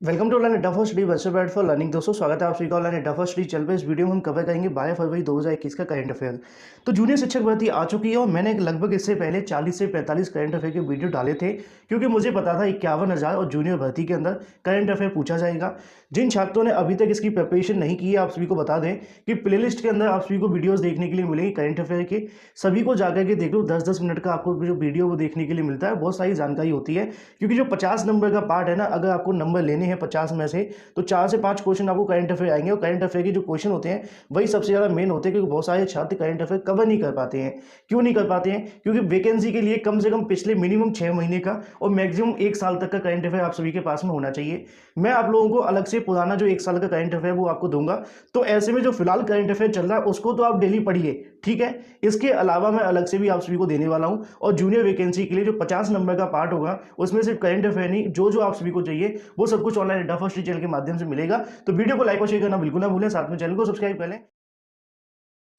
Welcome to online duffer study website for learning. दोस्तों स्वागत है आप सभी का ऑनलाइन डफर स्टडी चैनल पे। इस वीडियो में हम कवर करेंगे 12 फरवरी 2021 का करंट अफेयर। तो जूनियर शिक्षक भर्ती आ चुकी है और मैंने लगभग इससे पहले 40 से 45 करंट अफेयर के वीडियो डाले थे, क्योंकि मुझे पता था 51,000 और जूनियर भर्ती के अंदर करंट अफेयर पूछा जाएगा। जिन छात्रों ने अभी तक इसकी प्रिपरेशन नहीं की है, आप सभी को बता दें कि प्लेलिस्ट के अंदर आप सभी को वीडियोस देखने के लिए मिलेंगे करंट अफेयर के। सभी को जाकर के देख लो, 10-10 मिनट का आपको जो वीडियो वो देखने के लिए मिलता है, बहुत सारी जानकारी होती है। क्योंकि जो 50 नंबर का पार्ट है ना, अगर आपको नंबर लेने हैं 50 में से, तो 4 से 5 क्वेश्चन आपको करंट अफेयर आएंगे। और करंट अफेयर के जो क्वेश्चन होते हैं वही सबसे ज़्यादा मेन होते हैं, क्योंकि बहुत सारे छात्र करंट अफेयर कवर नहीं कर पाते हैं। क्यों नहीं कर पाते हैं? क्योंकि वैकेंसी के लिए कम से कम पिछले मिनिमम 6 महीने का और मैक्सिमम 1 साल तक का करंट अफेयर आप सभी के पास में होना चाहिए। मैं आप लोगों को अलग से पुराना जो 1 साल का करंट अफेयर वो आपको दूंगा। तो ऐसे में जो फिलहाल करंट अफेयर चल रहा है उसको तो आप डेली पढ़िए, ठीक है। इसके अलावा मैं अलग से भी आप सभी को देने वाला हूं। और जूनियर वैकेंसी के लिए जो 50 नंबर का पार्ट होगा, उसमें सिर्फ करंट अफेयर नहीं, जो आप सभी को चाहिए वो सब कुछ ऑनलाइन डफर स्टडी चैनल के माध्यम से मिलेगा। तो वीडियो को लाइक और शेयर करना बिल्कुल ना भूलें, साथ में चैनल को सब्सक्राइब कर लें।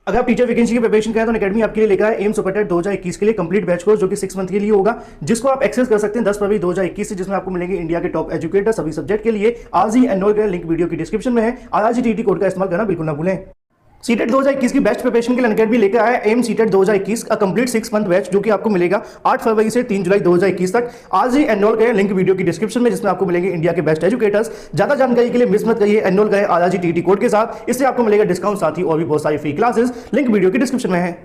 अगर आप टीचर वैकेंसी की प्रिपरेशन करें तो अकेडमी आपके लिए लेकर आए एम सुपर टेट 2021 के लिए कंप्लीट बैच कोर्स, जो कि 6 मंथ के लिए होगा, जिसको आप एक्सेस कर सकते हैं 10 फरवरी 2021 से, जिसमें आपको मिलेंगे इंडिया के टॉप एजुकेटर सभी सब्जेक्ट के लिए। आज ही एनरोल करें, लिंक वीडियो की डिस्क्रिप्शन में है। RRGTT कोड का इस्तेमाल करना बिल्कुल ना भूलें। सीटेट 2021 की बेस्ट प्रिपरेशन के लिए अकेडमी लेकर आया एम सीटेट 2021 का कंप्लीट 6 मंथ बैच, जो कि आपको मिलेगा 8 फरवरी से 3 जुलाई 2021 तक। आज ही एनरोल करें, लिंक वीडियो की डिस्क्रिप्शन में, जिसमें आपको मिलेंगे इंडिया के बेस्ट एजुकेटर्स। ज्यादा जानकारी के लिए मिस मत करिए, एनरोल करें RRGTT कोड के साथ, इससे आपको मिलेगा डिस्काउंट, साथ ही और भी बहुत सारी फ्री क्लासेस, लिंक वीडियो की डिस्क्रिप्शन में है।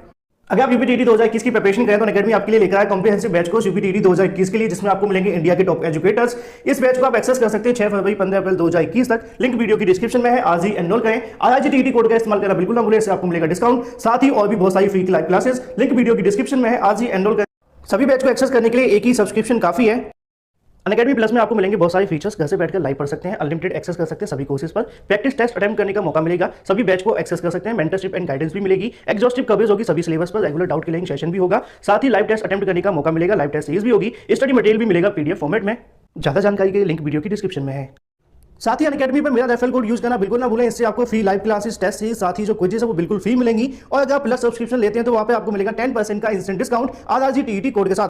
अगर आप यूपीटीटी 2021 की प्रिपरेशन करें तो अकेडमी आपके लिए लेकर आया कॉम्प्रिहेंसिव बैच कोर्स यूपीटीटी 2021 के लिए, जिसमें आपको मिलेंगे इंडिया के टॉप एजुकेटर्स। इस बैच को आप एक्सेस कर सकते हैं 6 फरवरी 15 अप्रैल 2021 तक, लिंक वीडियो की डिस्क्रिप्शन में है। आज ही एनरोल करें, RRGTT कोड का इस्तेमाल करना बिल्कुल ना भूलें, इससे आपको मिलेगा डिस्काउंट, साथ ही और भी बहुत सारी free live classes, link video की डिस्क्रिप्शन में है। आज ही एनरोल करें। सभी बैच को एक्सेस करने के लिए एक ही सब्सक्रिप्शन काफी है। अनअकैडमी प्लस में आपको मिलेंगे बहुत सारे फीचर्स, घर से बैठकर लाइव पढ़ सकते हैं, अनलिमिटेड एक्सेस कर सकते हैं सभी कोर्सेज पर, प्रैक्टिस टेस्ट अटेम्प्ट करने का मौका मिलेगा, सभी बैच को एक्सेस कर सकते हैं, मेंटरशिप एंड गाइडेंस भी मिलेगी, एग्जॉस्टिव कवरेज होगी सभी सिलेबस पर, रेगुलर डाउट क्लियरिंग सेशन भी होगा, साथ ही लाइव टेस्ट अटेम्प्ट करने का मौका मिलेगा, लाइव टेस्ट सीरीज भी होगी, स्टडी मटेरियल भी मिलेगा पीडीएफ फॉर्मेट में। ज्यादा जानकारी के लिए लिंक वीडियो की डिस्क्रिप्शन में है। साथ ही अनअकैडमी पर मेरा रेफरल कोड यूज करना बिल्कुल ना भूलें, इससे आपको free live classes, test series, साथ ही जो क्विज़ेस है वो बिल्कुल फ्री मिलेंगी। और अगर आप प्लस सब्सक्रिप्शन लेते हैं तो वहां पे आपको मिलेगा 10% का इंस्टेंट डिस्काउंट RRGTT कोड के साथ।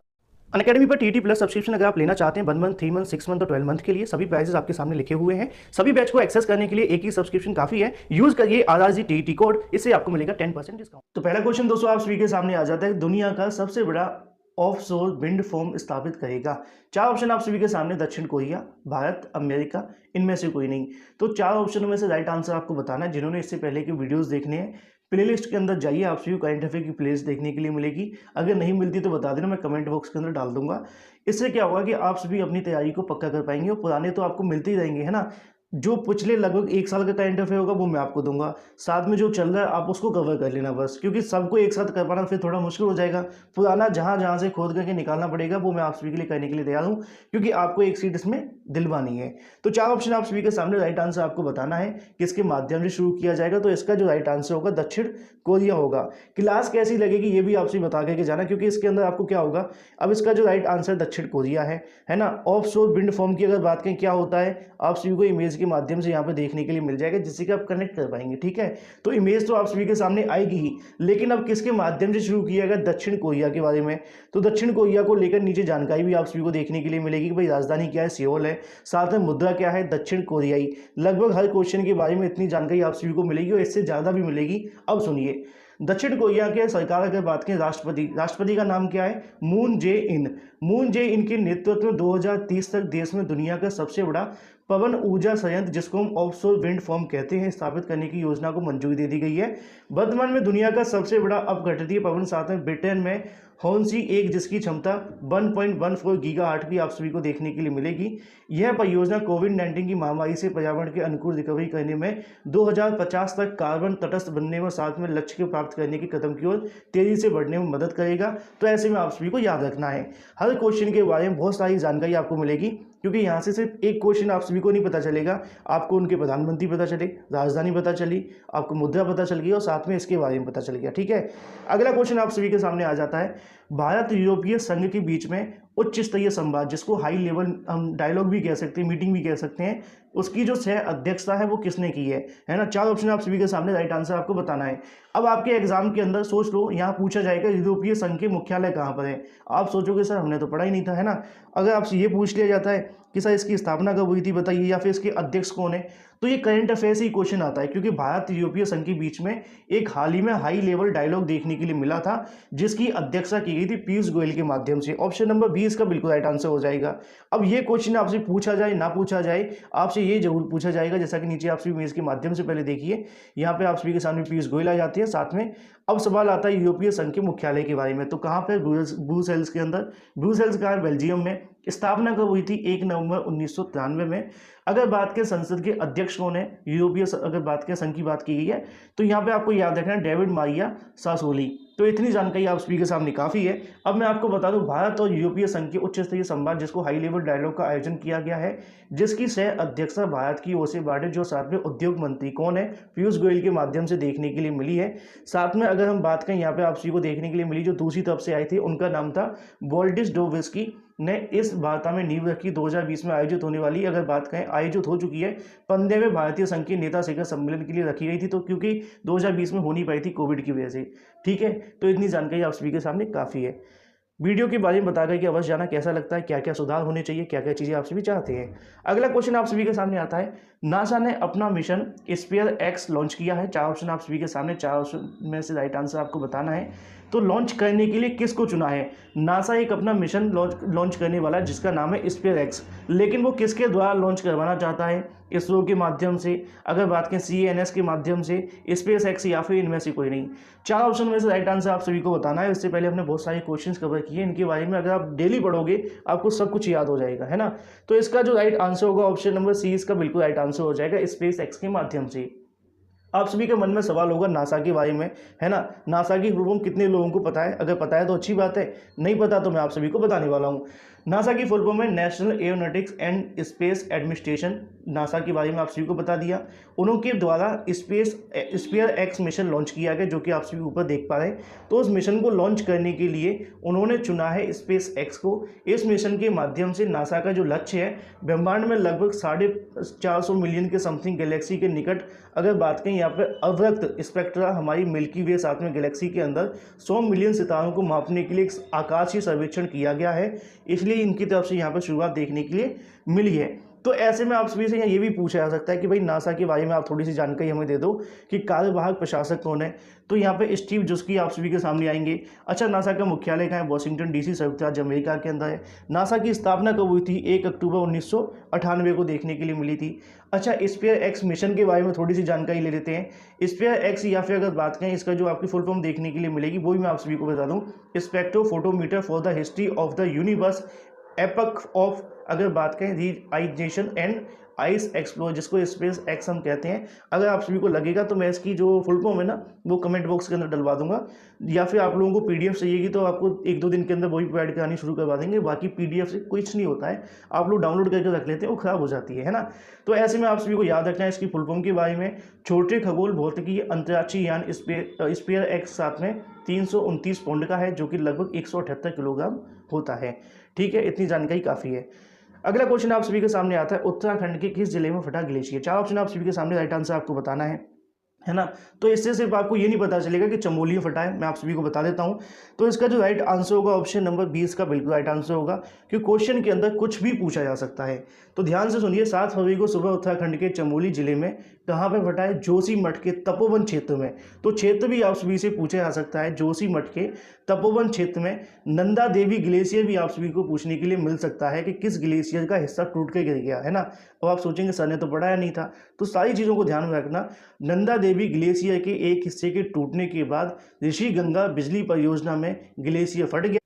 अनअकैडमी पर टीटी प्लस सब्सक्रिप्शन अगर आप लेना चाहते हैं 1 मंथ, 3 मंथ, 6 मंथ और 12 मंथ के लिए, सभी प्राइसेस आपके सामने लिखे हुए हैं। सभी बैच को एक्सेस करने के लिए एक ही सब्सक्रिप्शन काफी है। यूज करिए RRGTT कोड, इससे आपको मिलेगा 10% डिस्काउंट। तो पहला क्वेश्चन दोस्तों आप सभी के सामने आ जाता है, दुनिया का सबसे बड़ा ऑफशोर विंड फार्म स्थापित करेगा। 4 ऑप्शन आप सभी के सामने, दक्षिण कोरिया, भारत, अमेरिका, इनमें से कोई नहीं। तो 4 ऑप्शनों में से राइट आंसर आपको बताना है। जिन्होंने इससे पहले के वीडियोस देखने हैं, प्लेलिस्ट के अंदर जाइए, आप सभी करंट अफेयर की प्लेलिस्ट देखने के लिए मिलेगी। अगर नहीं मिलती तो बता देना, मैं कमेंट बॉक्स के अंदर डाल दूंगा। इससे क्या होगा कि आप सभी अपनी तैयारी को पक्का कर पाएंगे, और पुराने तो आपको मिलते ही रहेंगे, है ना। जो पिछले लगभग 1 साल का करंट अफेयर होगा वो मैं आपको दूंगा, साथ में जो चल रहा है आप उसको कवर कर लेना बस, क्योंकि सबको एक साथ कर पाना फिर थोड़ा मुश्किल हो जाएगा। पुराना जहां जहां से खोद करके निकालना पड़ेगा, वो मैं आप सभी के लिए करने के लिए तैयार हूं, क्योंकि आपको एक सीट इसमें दिलवानी है। तो 4 ऑप्शन आप सभी के सामने, राइट आंसर आपको बताना है किसके माध्यम से शुरू किया जाएगा। तो इसका जो राइट आंसर होगा दक्षिण कोरिया होगा। क्लास कैसी लगेगी ये भी आपसे बता करके जाना, क्योंकि इसके अंदर आपको क्या होगा। अब इसका जो राइट आंसर दक्षिण कोरिया है ना। ऑफशोर विंड फार्म की अगर बात करें क्या होता है, आप सभी को इमेज के माध्यम से यहाँ पे देखने के लिए मिल जाएगा, जिससे कि आप कनेक्ट कर पाएंगे, ठीक है। तो इमेज तो आप सभी के सामने आएगी ही, लेकिन अब किसके माध्यम से शुरू किया गया, दक्षिण कोरिया के बारे में। तो दक्षिण कोरिया को लेकर नीचे जानकारी भी आप सभी को देखने के लिए मिलेगी कि भाई राजधानी क्या है, सियोल है, साथ में मुद्रा क्या है, दक्षिण कोरियाई। लगभग हर क्वेश्चन के बारे में इतनी जानकारी आप सभी को मिलेगी, और इससे ज्यादा भी मिलेगी। अब सुनिए, दक्षिण कोरिया के सरकार अगर बात करें, राष्ट्रपति का नाम क्या है, मून जे इन। मून जे इन के नेतृत्व में 2030 तक देश में दुनिया का सबसे बड़ा पवन ऊर्जा संयंत्र, जिसको हम ऑफशोर विंड फार्म कहते हैं, स्थापित करने की योजना को मंजूरी दे दी गई है। वर्तमान में दुनिया का सबसे बड़ा अपघटनीय पवन साधन ब्रिटेन में हॉर्नसी 1, जिसकी क्षमता 1.14 गीगावाट भी आप सभी को देखने के लिए मिलेगी। यह परियोजना कोविड-19 की महामारी से पर्यावरण के अनुकूल रिकवरी करने में, 2050 तक कार्बन तटस्थ बनने में, साथ में लक्ष्य को प्राप्त करने के कदम की ओर तेजी से बढ़ने में मदद करेगा। तो ऐसे में आप सभी को याद रखना है, हर क्वेश्चन के बारे में बहुत सारी जानकारी आपको मिलेगी, क्योंकि यहाँ से सिर्फ एक क्वेश्चन आप सभी को नहीं पता चलेगा, आपको उनके प्रधानमंत्री पता चले, राजधानी पता चली, आपको मुद्रा पता चल गई, और साथ में इसके बारे में पता चल गया, ठीक है। अगला क्वेश्चन आप सभी के सामने आ जाता है, भारत यूरोपीय संघ के बीच में उच्च स्तरीय संवाद, जिसको हाई लेवल हम डायलॉग भी कह सकते हैं, मीटिंग भी कह सकते हैं, उसकी जो सह अध्यक्षता है वो किसने की है ना। 4 ऑप्शन आप सभी के सामने, राइट आंसर आपको बताना है। अब आपके एग्जाम के अंदर सोच लो, यहाँ पूछा जाएगा यूरोपीय संघ के मुख्यालय कहाँ पर है। आप सोचोगे सर हमने तो पढ़ा ही नहीं था, है ना। अगर आपसे ये पूछ लिया जाता है कि सर इसकी स्थापना कब हुई थी बताइए, या फिर इसके अध्यक्ष कौन है, तो ये करंट अफेयर्स ही क्वेश्चन आता है, क्योंकि भारत यूरोपीय संघ के बीच में एक हाल ही में हाई लेवल डायलॉग देखने के लिए मिला था, जिसकी अध्यक्षता की गई थी पीयूष गोयल के माध्यम से। ऑप्शन नंबर बी इसका बिल्कुल राइट आंसर हो जाएगा। अब ये क्वेश्चन आपसे पूछा जाए ना पूछा जाए, आपसे ये जरूर पूछा जाएगा, जैसा कि नीचे आप सभी इमेज के माध्यम से पहले देखिए, यहाँ पे आप सभी के सामने पीयूष गोयल आ जाती है साथ में। अब सवाल आता है यूरोपीय संघ के मुख्यालय के बारे में, तो कहाँ पे ब्रुसेल्स के अंदर, ब्रुसेल्स का है बेल्जियम में। स्थापना कब हुई थी? 1 नवंबर 1993 में। अगर बात करें संसद के अध्यक्ष कौन है यूरोपीय, अगर बात करें संघ की बात की गई है, तो यहाँ पे आपको याद रखना है डेविड मारिया सासोली। तो इतनी जानकारी आप सभी के सामने काफ़ी है। अब मैं आपको बता दूं, भारत और यूरोपीय संघ के उच्च स्तरीय संवाद, जिसको हाई लेवल डायलॉग का आयोजन किया गया है, जिसकी सह अध्यक्षता भारत की ओर से बाटे जो साथ में उद्योग मंत्री कौन है, पीयूष गोयल के माध्यम से देखने के लिए मिली है। साथ में अगर हम बात करें, यहाँ पे आप सभी को देखने के लिए मिली जो दूसरी तरफ से आई थी, उनका नाम था वोल्डिस डोविस्की ने इस वार्ता में नींव रखी। 2020 में आयोजित होने वाली, अगर बात करें आयोजित हो चुकी है, 15वें भारतीय संघ के नेता शिखर सम्मेलन के लिए रखी गई थी, तो क्योंकि 2020 में हो नहीं पाई थी कोविड की वजह से। ठीक है, तो इतनी जानकारी आप सभी के सामने काफ़ी है। वीडियो के बारे में बताकर कि अवश्य जाना कैसा लगता है, क्या क्या सुधार होने चाहिए, क्या क्या चीज़ें आप सभी चाहते हैं। अगला क्वेश्चन आप सभी के सामने आता है, नासा ने अपना मिशन स्फीयर एक्स लॉन्च किया है। 4 ऑप्शन आप सभी के सामने, 4 ऑप्शन में से राइट आंसर आपको बताना है। तो लॉन्च करने के लिए किसको चुना है? नासा एक अपना मिशन लॉन्च करने वाला है जिसका नाम है स्फीयर एक्स, लेकिन वो किसके द्वारा लॉन्च करवाना चाहता है? इसरो के माध्यम से, अगर बात करें CNS के माध्यम से, स्पेस एक्स, या फिर इनमें से कोई नहीं। 4 ऑप्शन में से राइट आंसर आप सभी को बताना है। इससे पहले हमने बहुत सारे क्वेश्चंस कवर किए इनके बारे में, अगर आप डेली पढ़ोगे आपको सब कुछ याद हो जाएगा, है ना। तो इसका जो राइट आंसर होगा ऑप्शन नंबर सी, इसका बिल्कुल राइट आंसर हो जाएगा, स्पेस एक्स के माध्यम से। आप सभी के मन में सवाल होगा नासा के बारे में, है ना। नासा की फुल फॉर्म कितने लोगों को पता है? अगर पता है तो अच्छी बात है, नहीं पता तो मैं आप सभी को बताने वाला हूँ। नासा की फुल फॉर्म है national aeronautics and space administration. NASA के बारे में आप सभी को बता दिया। उनके द्वारा स्फीयर एक्स मिशन लॉन्च किया गया, जो कि आप सभी ऊपर देख पा रहे हैं। तो उस मिशन को लॉन्च करने के लिए उन्होंने चुना है स्पेस एक्स को। इस मिशन के माध्यम से नासा का जो लक्ष्य है, ब्रह्मांड में लगभग 450 मिलियन के समथिंग गैलेक्सी के निकट, अगर बात करें यहाँ पे अवरक्त स्पेक्ट्रा, हमारी मिल्की वे साथ में गैलेक्सी के अंदर 100 मिलियन सितारों को मापने के लिए एक आकाशीय सर्वेक्षण किया गया है। इसलिए इनकी तरफ से यहाँ पर शुरुआत देखने के लिए मिली है। तो ऐसे में आप सभी से ये भी पूछा जा सकता है कि भाई नासा के बारे में आप थोड़ी सी जानकारी हमें दे दो कि कार्यवाहक प्रशासक कौन है। तो यहाँ पे स्टीव जुस्की आप सभी के सामने आएंगे। अच्छा, नासा का मुख्यालय कहाँ है? वॉशिंगटन DC, संयुक्त राज्य अमेरिका के अंदर है। नासा की स्थापना कब हुई थी? 1 अक्टूबर 1998 को देखने के लिए मिली थी। अच्छा, स्फीयर एक्स मिशन के बारे में थोड़ी सी जानकारी ले लेते हैं। स्फीयर एक्स, या फिर अगर बात करें इसका जो आपकी फुल फॉर्म देखने के लिए मिलेगी, वो भी मैं आप सभी को बता दूं, spectrophotometer for the history of the universe, epoch of, अगर बात करें रीआइजेशन एंड आइस एक्सप्लोर, जिसको स्पेस एक्स हम कहते हैं। अगर आप सभी को लगेगा तो मैं इसकी जो फुल फॉर्म है ना, वो कमेंट बॉक्स के अंदर डलवा दूंगा, या फिर आप लोगों को PDF चाहिएगी तो आपको 1-2 दिन के अंदर वही प्रोवाइड करानी शुरू करवा देंगे। बाकी PDF से कुछ नहीं होता है, आप लोग डाउनलोड करके रख लेते हैं, वो खराब हो जाती है ना। तो ऐसे में आप सभी को याद रखना है इसकी फुल फॉर्म के बारे में। छोटे खगोल भौतिकी अंतरिक्षीय यान स्फीयर एक्स साथ में 329 पाउंड का है, जो कि लगभग 178 किलोग्राम होता है। ठीक है, इतनी जानकारी काफ़ी है। अगला क्वेश्चन आप सभी के सामने आता है, उत्तराखंड के किस जिले में फटा ग्लेशियर? 4 ऑप्शन आप सभी के सामने, राइट आंसर आपको बताना है ना। तो इससे सिर्फ आपको ये नहीं पता चलेगा कि चमोली में फटा है, मैं आप सभी को बता देता हूँ। तो इसका जो राइट आंसर होगा ऑप्शन नंबर 20 का बिल्कुल राइट आंसर होगा, क्योंकि क्वेश्चन के अंदर कुछ भी पूछा जा सकता है। तो ध्यान से सुनिए, 7 फरवरी को सुबह उत्तराखंड के चमोली जिले में कहाँ पे फटा है? जोशीमठ के तपोवन क्षेत्र में। तो क्षेत्र भी आप सभी से पूछा जा सकता है, जोशीमठ के तपोवन क्षेत्र में। नंदा देवी ग्लेशियर भी आप सभी को पूछने के लिए मिल सकता है कि किस ग्लेशियर का हिस्सा टूट के गिर गया, है ना। अब आप सोचेंगे सर ने तो पढ़ाया नहीं था, तो सारी चीज़ों को ध्यान में रखना। नंदा देवी ग्लेशियर के एक हिस्से के टूटने के बाद ऋषि गंगा बिजली परियोजना में ग्लेशियर फट गया,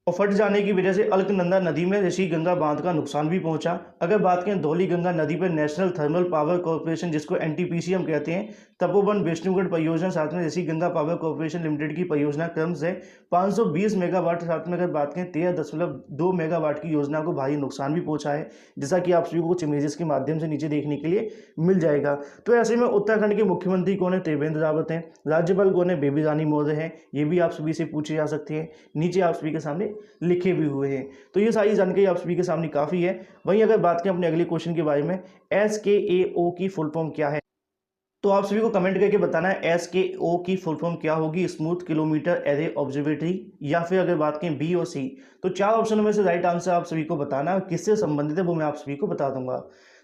और फट जाने की वजह से अलकनंदा नदी में ऋषि गंगा बांध का नुकसान भी पहुंचा। अगर बात करें धौली गंगा नदी पर नेशनल थर्मल पावर कॉर्पोरेशन, जिसको NTPC हम कहते हैं, तपोवन विष्णुगढ़ परियोजना साथ में Rishi Ganga power corporation limited की परियोजना क्रम से 520 मेगावाट, साथ में अगर बात करें 13.2 मेगावाट की योजना को भारी नुकसान भी पहुंचा है, जैसा कि आप सभी को कुछ इमेजेस के माध्यम से नीचे देखने के लिए मिल जाएगा। तो ऐसे में उत्तराखंड के मुख्यमंत्री कौन है? त्रिवेंद्र रावत हैं। राज्यपाल कौन है? बेबी रानी मौर्य हैं। ये भी आप सभी से पूछे जा सकते हैं, नीचे आप सभी के सामने लिखे भी हुए हैं। तो ये सारी जानकारी आप सभी के सामने काफ़ी है। वहीं अगर बात करें अपने अगले क्वेश्चन के बारे में, SKAO की फुल फॉर्म क्या है? तो आप सभी को कमेंट करके बताना है SKO की फुल फॉर्म क्या होगी, स्मूथ किलोमीटर एरे ऑब्जर्वेटरी, या फिर अगर बात करें B और C। तो चार ऑप्शनों में से राइट आंसर आप सभी को बताना है, किससे संबंधित है वो मैं आप सभी को बता दूंगा।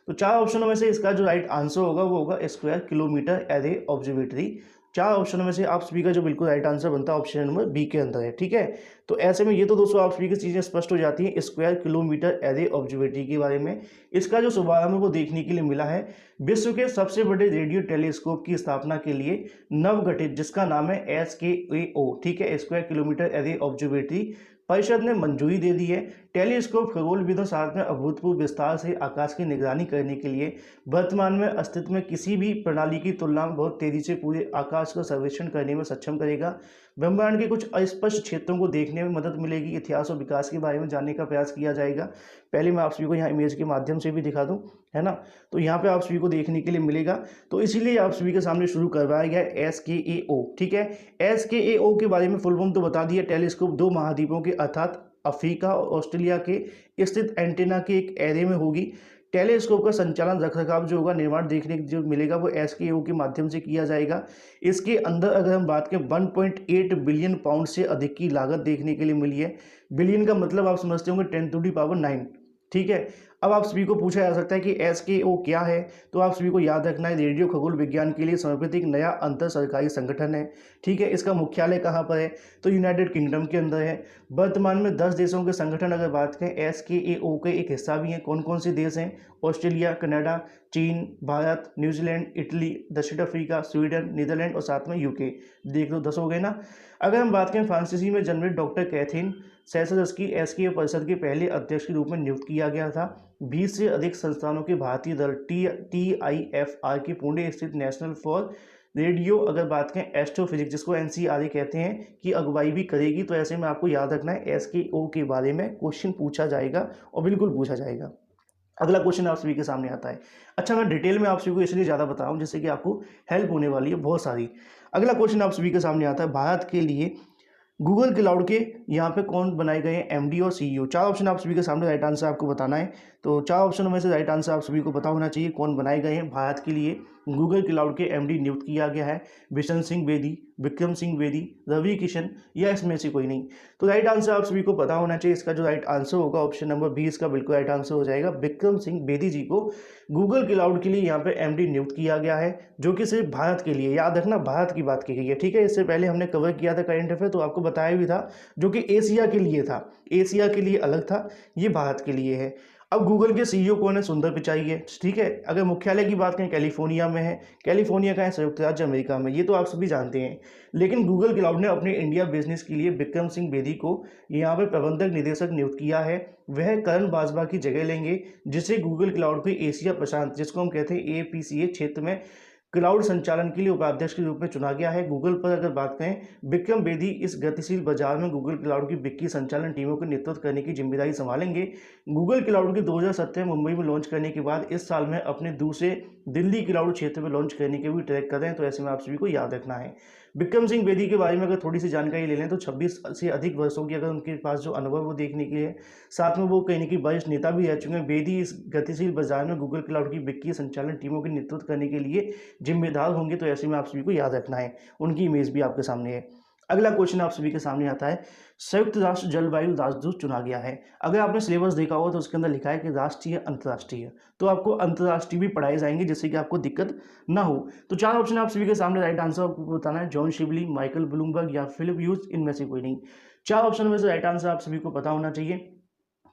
तो चार ऑप्शनों में से इसका जो राइट आंसर होगा वो होगा स्क्वायर किलोमीटर एरे ऑब्जर्वेटरी। चार ऑप्शनों में से आप सभी का जो बिल्कुल राइट आंसर बनता है ऑप्शन नंबर बी के अंदर है, ठीक है। तो ऐसे में ये तो दोस्तों आप सभी की चीज़ें स्पष्ट हो जाती हैं स्क्वायर किलोमीटर एरे ऑब्जर्वेटरी के बारे में। इसका जो शुभारंभ है वो देखने के लिए मिला है विश्व के सबसे बड़े रेडियो टेलीस्कोप की स्थापना के लिए नवगठित, जिसका नाम है SKAO, ठीक है, स्क्वायर किलोमीटर एरे ऑब्जर्वेटरी, परिषद ने मंजूरी दे दी है। टेलीस्कोप खगोलविदों साथ में अभूतपूर्व विस्तार से आकाश की निगरानी करने के लिए वर्तमान में अस्तित्व में किसी भी प्रणाली की तुलना में बहुत तेजी से पूरे आकाश का सर्वेक्षण करने में सक्षम करेगा। ब्रह्मांड के कुछ अस्पष्ट क्षेत्रों को देखने में मदद मिलेगी। इतिहास और विकास के बारे में जानने का प्रयास किया जाएगा। पहले मैं आप सभी को यहाँ इमेज के माध्यम से भी दिखा दूँ, है ना। तो यहाँ पे आप सभी को देखने के लिए मिलेगा, तो इसीलिए आप सभी के सामने शुरू करवाया गया है SKAO, ठीक है। SKAO के बारे में फुल फॉर्म तो बता दिया, टेलीस्कोप दो महाद्वीपों के अर्थात अफ्रीका और ऑस्ट्रेलिया के स्थित एंटेना के एक एरे में होगी। टेलीस्कोप का संचालन रखरखाव जो होगा, निर्माण देखने जो मिलेगा वो SKAO के माध्यम से किया जाएगा। इसके अंदर अगर हम बात करें 1.8 बिलियन पाउंड से अधिक की लागत देखने के लिए मिली है। बिलियन का मतलब आप समझते होंगे 10⁹, ठीक है। अब आप सभी को पूछा जा सकता है कि SKO क्या है, तो आप सभी को याद रखना है रेडियो खगोल विज्ञान के लिए समर्पित एक नया अंतर सरकारी संगठन है, ठीक है। इसका मुख्यालय कहाँ पर है, तो यूनाइटेड किंगडम के अंदर है। वर्तमान में 10 देशों के संगठन अगर बात करें SKAO के एक हिस्सा भी हैं। कौन कौन से देश हैं, ऑस्ट्रेलिया, कनाडा, चीन, भारत, न्यूजीलैंड, इटली, दक्षिण अफ्रीका, स्वीडन, नीदरलैंड और साथ में UK। देख लो 10 हो गए ना। अगर हम बात करें फ्रांसीसी में जन्मे डॉक्टर कैथरीन सेसरस की SKO परिषद के पहले अध्यक्ष के रूप में नियुक्त किया गया था। 20 से अधिक संस्थानों के भारतीय दल TIFR के पुणे स्थित नेशनल फॉर रेडियो अगर बात करें एस्ट्रोफिजिक्स, जिसको NCRA कहते हैं, की अगुवाई भी करेगी। तो ऐसे में आपको याद रखना है SKO के बारे में क्वेश्चन पूछा जाएगा और बिल्कुल पूछा जाएगा। अगला क्वेश्चन आप सभी के सामने आता है। अच्छा, मैं डिटेल में आप सभी को इसलिए ज़्यादा बता रहा हूँ जिससे कि आपको हेल्प होने वाली है बहुत सारी। अगला क्वेश्चन आप सभी के सामने आता है, भारत के लिए गूगल क्लाउड के यहाँ पे कौन बनाए गए हैं, MD और CEO। चार ऑप्शन आप सभी के सामने, राइट आंसर आपको बताना है। तो चार ऑप्शनों में से राइट आंसर आप सभी को पता होना चाहिए कौन बनाए गए हैं। भारत के लिए गूगल क्लाउड के MD नियुक्त किया गया है बिशन सिंह बेदी, विक्रम सिंह बेदी, रवि किशन, या इसमें से कोई नहीं। तो राइट आंसर आप सभी को पता होना चाहिए। इसका जो राइट आंसर होगा ऑप्शन नंबर B इसका बिल्कुल राइट आंसर हो जाएगा। विक्रम सिंह बेदी जी को गूगल क्लाउड के लिए यहाँ पे MD नियुक्त किया गया है, जो कि सिर्फ भारत के लिए, याद रखना भारत की बात की गई है, ठीक है। इससे पहले हमने कवर किया था करंट अफेयर, तो आपको बताया भी था, जो कि एशिया के लिए था, एशिया के लिए अलग था, ये भारत के लिए है। अब गूगल के CEO कौन है, सुंदर पिचाई है, ठीक है। अगर मुख्यालय की बात करें कैलिफोर्निया में है, कैलिफोर्निया का है संयुक्त राज्य अमेरिका में, ये तो आप सभी जानते हैं। लेकिन गूगल क्लाउड ने अपने इंडिया बिजनेस के लिए विक्रम सिंह बेदी को यहाँ पे प्रबंधक निदेशक नियुक्त किया है। वह करण बाजवा की जगह लेंगे, जिसे गूगल क्लाउड के एशिया प्रशांत, जिसको हम कहते हैं APCA क्षेत्र में क्लाउड संचालन के लिए उपाध्यक्ष के रूप में चुना गया है। गूगल पर अगर बात करें, विक्रम बेदी इस गतिशील बाजार में गूगल क्लाउड की बिक्री संचालन टीमों को नेतृत्व करने की जिम्मेदारी संभालेंगे। गूगल क्लाउड की 2017 में मुंबई में लॉन्च करने के बाद इस साल में अपने दूसरे दिल्ली क्लाउड क्षेत्र में लॉन्च करने के भी ट्रैक कर रहे हैं। तो ऐसे में आप सभी को याद रखना है। विक्रम सिंह बेदी के बारे में अगर थोड़ी सी जानकारी ले लें तो 26 से अधिक वर्षों की अगर उनके पास जो अनुभव वो देखने के लिए, साथ में वो कहीं ना कहीं वरिष्ठ नेता भी रह चुके हैं। बेदी इस गतिशील बाजार में गूगल क्लाउड की बिक्री संचालन टीमों के नेतृत्व करने के लिए जिम्मेदार होंगे। तो ऐसे में आप सभी को याद रखना है, उनकी इमेज भी आपके सामने है। अगला क्वेश्चन आप सभी के सामने आता है, संयुक्त राष्ट्र जलवायु राजदूत चुना गया है। अगर आपने सिलेबस देखा होगा तो उसके अंदर लिखा है कि राष्ट्रीय अंतर्राष्ट्रीय, तो आपको अंतर्राष्ट्रीय भी पढ़ाए जाएंगे जिससे कि आपको दिक्कत ना हो। तो चार ऑप्शन आप सभी के सामने, राइट आंसर आपको बताना है, जॉन शिवली, माइकल ब्लूमबर्ग या फिलिप ह्यूज, इनमें से कोई नहीं। चार ऑप्शन में से राइट आंसर आप सभी को पता होना चाहिए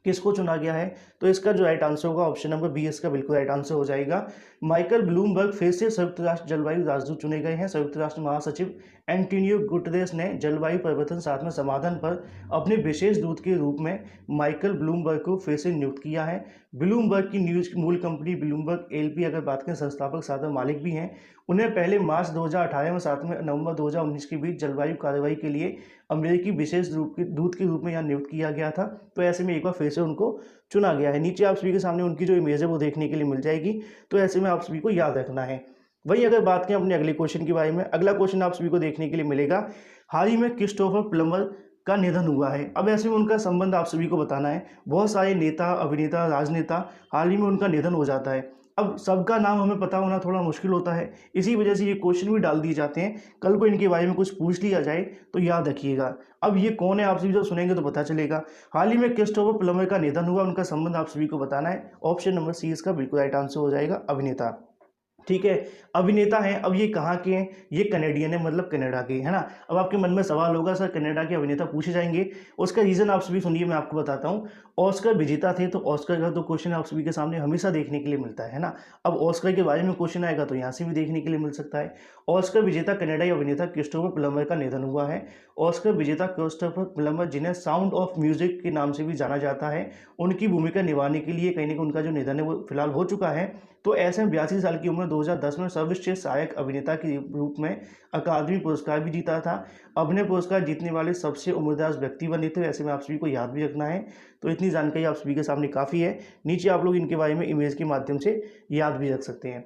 किसको चुना गया है। तो इसका जो राइट आंसर होगा ऑप्शन नंबर B इसका बिल्कुल राइट आंसर हो जाएगा। माइकल ब्लूमबर्ग फिर से संयुक्त राष्ट्र जलवायु राजदूत चुने गए हैं। संयुक्त राष्ट्र महासचिव एंटोनियो गुटेरेस ने जलवायु परिवर्तन साथ में समाधान पर अपने विशेष दूत के रूप में माइकल ब्लूमबर्ग को फिर से नियुक्त किया है। ब्लूमबर्ग की न्यूज मूल कंपनी ब्लूमबर्ग LP अगर बात करें, संस्थापक साथ में मालिक भी हैं। उन्हें पहले मार्च 2018 में साथ में नवंबर 2019 के बीच जलवायु कार्रवाई के लिए अमेरिकी विशेष दूत के रूप में यहाँ नियुक्त किया गया था। तो ऐसे में एक बार फिर से उनको चुना गया है। नीचे आप सभी के सामने उनकी जो इमेज है वो देखने के लिए मिल जाएगी। तो ऐसे में आप सभी को याद रखना है। वही अगर बात करें अपने अगले क्वेश्चन के बारे में, अगला क्वेश्चन आप सभी को देखने के लिए मिलेगा, हाल ही में क्रिस्टोफर प्लमर का निधन हुआ है। अब ऐसे में उनका संबंध आप सभी को बताना है। बहुत सारे नेता, अभिनेता, राजनेता हाल ही में उनका निधन हो जाता है। अब सबका नाम हमें पता होना थोड़ा मुश्किल होता है, इसी वजह से ये क्वेश्चन भी डाल दिए जाते हैं। कल को इनके बारे में कुछ पूछ लिया जाए तो याद रखिएगा। अब ये कौन है आप सभी जब सुनेंगे तो पता चलेगा। हाल ही में क्रिस्टोफर प्लमर का निधन हुआ, उनका संबंध आप सभी को बताना है। ऑप्शन नंबर सी इसका बिल्कुल राइट आंसर हो जाएगा, अभिनेता। ठीक है, अभिनेता हैं। अब ये कहाँ के हैं? ये कनेडियन है, मतलब कनाडा के, है ना। अब आपके मन में सवाल होगा सर कनाडा के अभिनेता पूछे जाएंगे, उसका रीज़न आप सभी सुनिए, मैं आपको बताता हूँ। ऑस्कर विजेता थे, तो ऑस्कर का तो क्वेश्चन आप सभी के सामने हमेशा देखने के लिए मिलता है ना। अब ऑस्कर के बारे में क्वेश्चन आएगा तो यहाँ से भी देखने के लिए मिल सकता है। ऑस्कर विजेता कनाडाई अभिनेता क्रिस्टोफर प्लमर का निधन हुआ है। ऑस्कर विजेता क्रिस्टोफर प्लमर, जिन्हें साउंड ऑफ म्यूजिक के नाम से भी जाना जाता है, उनकी भूमिका निभाने के लिए कहीं ना कहीं उनका जो निधन है वो फिलहाल हो चुका है। तो ऐसे में 82 साल की उम्र 2010 में सर्वश्रेष्ठ सहायक अभिनेता के रूप में अकादमी पुरस्कार भी जीता था। अभिनय पुरस्कार जीतने वाले सबसे उम्रदराज व्यक्ति बने थे। ऐसे में आप सभी को याद भी रखना है। तो इतनी जानकारी आप सभी के सामने काफ़ी है। नीचे आप लोग इनके बारे में इमेज के माध्यम से याद भी रख सकते हैं।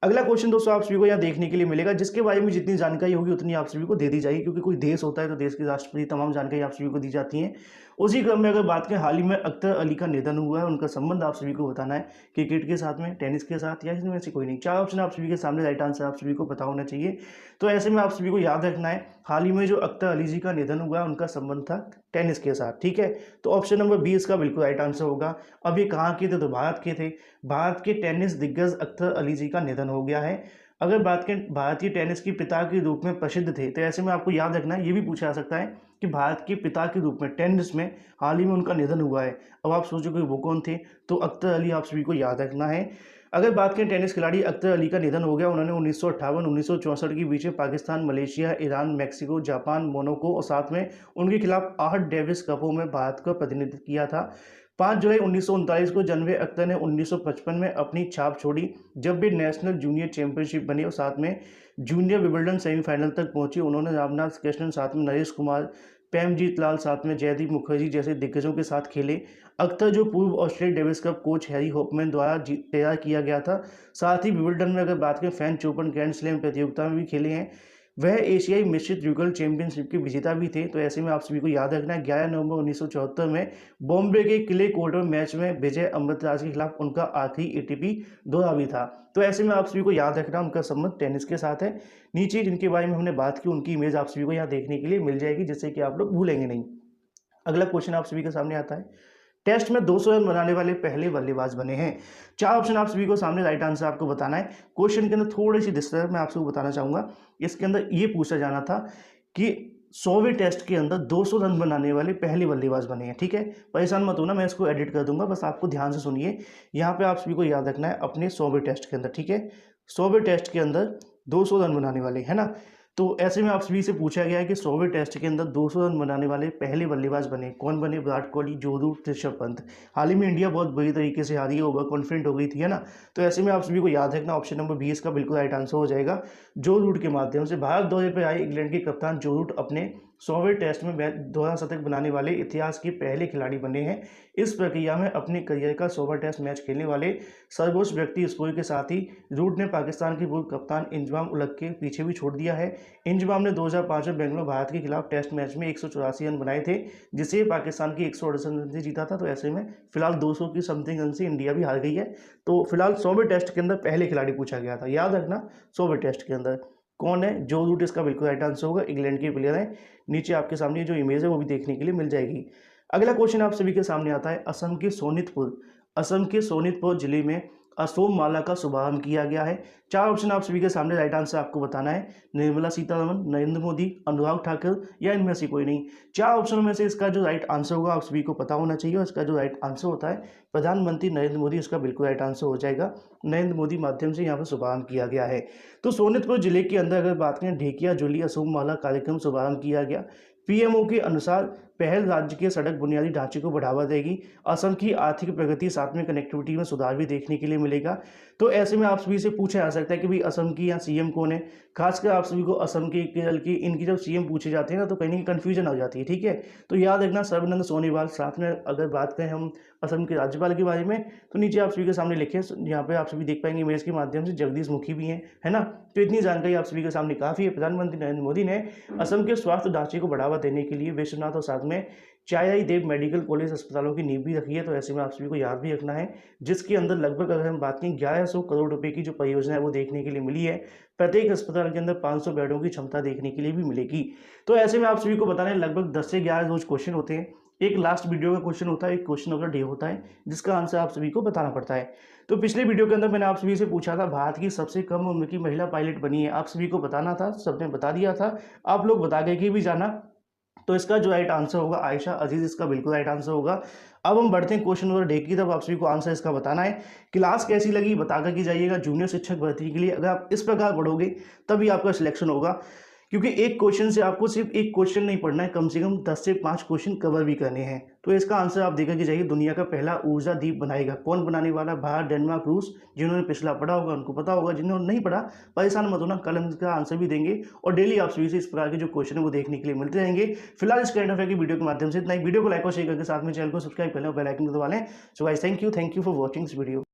अगला क्वेश्चन दोस्तों आप सभी को यहाँ देखने के लिए मिलेगा, जिसके बारे में जितनी जानकारी होगी उतनी आप सभी को दे दी जाएगी, क्योंकि कोई देश होता है तो देश के राष्ट्रपति तमाम जानकारी आप सभी को दी जाती है। उसी क्रम में अगर बात करें, हाल ही में अख्तर अली का निधन हुआ है, उनका संबंध आप सभी को बताना है। क्रिकेट के साथ में, टेनिस के साथ, या इसमें से कोई नहीं। 4 ऑप्शन आप सभी के सामने, राइट आंसर आप सभी को पता होना चाहिए। तो ऐसे में आप सभी को याद रखना है, हाल ही में जो अख्तर अली जी का निधन हुआ है उनका संबंध था टेनिस के साथ। ठीक है, तो ऑप्शन नंबर बी इसका बिल्कुल राइट आंसर होगा। अब ये कहाँ के थे? तो भारत के थे। भारत के टेनिस दिग्गज अख्तर अली जी का निधन हो गया है। अगर बात करें भारतीय टेनिस के पिता के रूप में प्रसिद्ध थे, तो ऐसे में आपको याद रखना है, ये भी पूछा जा सकता है कि भारत के पिता के रूप में टेनिस में हाल ही में उनका निधन हुआ है। अब आप सोचोगे वो कौन थे? तो अख्तर अली आप सभी को याद रखना है। अगर बात करें टेनिस खिलाड़ी अख्तर अली का निधन हो गया। उन्होंने 1958-1964 के बीच में Pakistan, Malaysia, Iran, Mexico, Japan, Monaco और साथ में उनके खिलाफ 8 डेविस कपों में भारत का प्रतिनिधित्व किया था। 5 जुलाई 1939 को जन्मे अख्तर ने 1955 में अपनी छाप छोड़ी, जब वे नेशनल जूनियर चैंपियनशिप बने और साथ में जूनियर विंबलडन सेमीफाइनल तक पहुंचे। उन्होंने रामनाथ कृष्णन, साथ में नरेश कुमार, प्रेमजीत लाल, साथ में जयदीप मुखर्जी जैसे दिग्गजों के साथ खेले। अख्तर जो पूर्व Australia Davis cup coach Harry Hopman द्वारा तैयार किया गया था। साथ ही विंबलडन में अगर बात करें, फ्रेंच ओपन, ग्रैंड स्लैम प्रतियोगिता में भी खेले हैं। वह एशियाई मिश्रित युगल चैंपियनशिप के विजेता भी थे। तो ऐसे में आप सभी को याद रखना है, 11 नवंबर 1974 में बॉम्बे के क्ले कोर्ट में मैच में विजय अमृतराज के खिलाफ उनका आखिरी एटीपी दौरा भी था। तो ऐसे में आप सभी को याद रखना, उनका संबंध टेनिस के साथ है। नीचे जिनके बारे में हमने बात की उनकी इमेज आप सभी को यहाँ देखने के लिए मिल जाएगी, जिससे कि आप लोग भूलेंगे नहीं। अगला क्वेश्चन आप सभी के सामने आता है, टेस्ट में 200 रन बनाने वाले पहले बल्लेबाज बने हैं। 4 ऑप्शन आप सभी को सामने, राइट आंसर आपको बताना है। क्वेश्चन के अंदर थोड़ी सी डिस्टर्ब मैं आपको बताना चाहूँगा। इसके अंदर ये पूछा जाना था कि 100वें टेस्ट के अंदर 200 रन बनाने वाले पहले बल्लेबाज बने हैं। ठीक है, परेशान मत होना, मैं इसको एडिट कर दूंगा, बस आपको ध्यान से सुनिए। यहाँ पे आप सभी को याद रखना है अपने 100वें टेस्ट के अंदर। ठीक है, 100वें टेस्ट के अंदर 200 रन बनाने वाले, है ना। तो ऐसे में आप सभी से पूछा गया है कि 100वें टेस्ट के अंदर 200 रन बनाने वाले पहले बल्लेबाज बने, कौन बने? विराट कोहली, जो रूट, ऋषभ पंत। हाल ही में इंडिया बहुत बुरी तरीके से हारी है, ओवर कॉन्फिडेंट हो गई थी, है ना। तो ऐसे में आप सभी को याद रखना, ऑप्शन नंबर बी इसका बिल्कुल राइट आंसर हो जाएगा। जो रूट के माध्यम से भारत दौरे पर आए इंग्लैंड के कप्तान जो रूट अपने 100वें टेस्ट में दोहरा शतक बनाने वाले इतिहास के पहले खिलाड़ी बने हैं। इस प्रक्रिया में अपने करियर का 100वां टेस्ट मैच खेलने वाले सर्वोच्च व्यक्ति स्कोर के साथ ही रूट ने पाकिस्तान के पूर्व कप्तान इंजमाम उलग के पीछे भी छोड़ दिया है। इंजमाम ने 2005 में बेंगलोर भारत के खिलाफ टेस्ट मैच में 184 रन बनाए थे, जिसे पाकिस्तान की 168 रन से जीता था। तो ऐसे में फिलहाल 200 की समथिंग रन से इंडिया भी हार गई है। तो फिलहाल 100वें टेस्ट के अंदर पहले खिलाड़ी पूछा गया था, याद रखना 100वें टेस्ट के अंदर कौन है? जो रूट इसका बिल्कुल राइट आंसर होगा, इंग्लैंड के प्लेयर हैं। नीचे आपके सामने जो इमेज है वो भी देखने के लिए मिल जाएगी। अगला क्वेश्चन आप सभी के सामने आता है, असम के सोनितपुर जिले में असोम माला का शुभारंभ किया गया है। 4 ऑप्शन आप सभी के सामने, राइट आंसर आपको बताना है। निर्मला सीतारमण, नरेंद्र मोदी, अनुराग ठाकुर या इनमें से कोई नहीं। 4 ऑप्शनों में से इसका जो राइट आंसर होगा आप सभी को पता होना चाहिए, और इसका जो राइट आंसर होता है प्रधानमंत्री नरेंद्र मोदी, इसका बिल्कुल राइट आंसर हो जाएगा। नरेंद्र मोदी माध्यम से यहाँ पर शुभारंभ किया गया है। तो सोनितपुर जिले के अंदर अगर बात करें, ढेकिया जोली असोम माला कार्यक्रम शुभारंभ किया गया। पीएमओ के अनुसार पहल राज्य के सड़क बुनियादी ढांचे को बढ़ावा देगी। असम की आर्थिक प्रगति, साथ में कनेक्टिविटी में सुधार भी देखने के लिए मिलेगा। तो ऐसे में आप सभी से पूछा जा सकता है कि भाई असम की या सीएम कौन है। खासकर आप सभी को असम के केरल की इनकी जब सीएम पूछे जाते हैं ना, तो कहीं ना कहीं कन्फ्यूजन हो जाती है। ठीक है, तो याद रखना सर्बानंद सोनोवाल। साथ में अगर बात करें हम असम के राज्यपाल के बारे में, तो नीचे आप सभी के सामने लिखे, यहाँ पे आप सभी देख पाएंगे इमेज के माध्यम से, जगदीश मुखी भी हैं, है ना। तो इतनी जानकारी आप सभी के सामने काफ़ी है। प्रधानमंत्री नरेंद्र मोदी ने असम के स्वास्थ्य ढांचे को बढ़ावा देने के लिए विश्वनाथ और साथ में चायाई देव मेडिकल कॉलेज अस्पतालों की नींव भी रखी है। तो ऐसे में आप सभी को याद भी रखना है, जिसके अंदर लगभग अगर हम बात करें 1100 करोड़ रुपए की जो परियोजना है वो देखने के लिए मिली है। प्रत्येक अस्पताल के अंदर 500 बेडों की क्षमता देखने के लिए भी मिलेगी। तो ऐसे में आप सभी को बताना है, लगभग 10 से 11 रोज क्वेश्चन होते हैं। एक लास्ट वीडियो का क्वेश्चन होता है, एक क्वेश्चन ऑफ द डे होता है, जिसका आंसर आप सभी को बताना पड़ता है। तो पिछले वीडियो के अंदर मैंने आप सभी से पूछा था, भारत की सबसे कम उम्र की महिला पायलट बनी है, आप सभी को बताना था, सबने बता दिया था। आप लोग बता गए कि भी जाना। तो इसका जो राइट आंसर होगा आयशा अजीज, इसका बिल्कुल राइट आंसर होगा। अब हम बढ़ते हैं क्वेश्चन नंबर डे की, तब आप सभी को आंसर इसका बताना है। क्लास कैसी लगी बता कर के जाइएगा। जूनियर शिक्षक भर्ती के लिए अगर आप इस प्रकार पढ़ोगे तभी आपका सिलेक्शन होगा, क्योंकि एक क्वेश्चन से आपको सिर्फ एक क्वेश्चन नहीं पढ़ना है, कम से कम 10 से 5 क्वेश्चन कवर भी करने हैं। तो इसका आंसर आप देखकर के जाइए, दुनिया का पहला ऊर्जा द्वीप बनाएगा कौन बनाने वाला? भारत, डेनमार्क, रूस। जिन्होंने पिछला पढ़ा होगा उनको पता होगा, जिन्होंने नहीं पढ़ा परेशान मत होना, कल हम इसका आंसर भी देंगे। और डेली आप सभी से इस प्रकार के जो क्वेश्चन है वो देखने के लिए मिलते रहेंगे। फिलहाल इस करंट अफेयर की वीडियो के माध्यम से इतना ही। वीडियो को लाइक और शेयर करके साथ में चैनल को सब्सक्राइब कर लें और बेल आइकन को दबा लें। So guys, thank you for watching this video.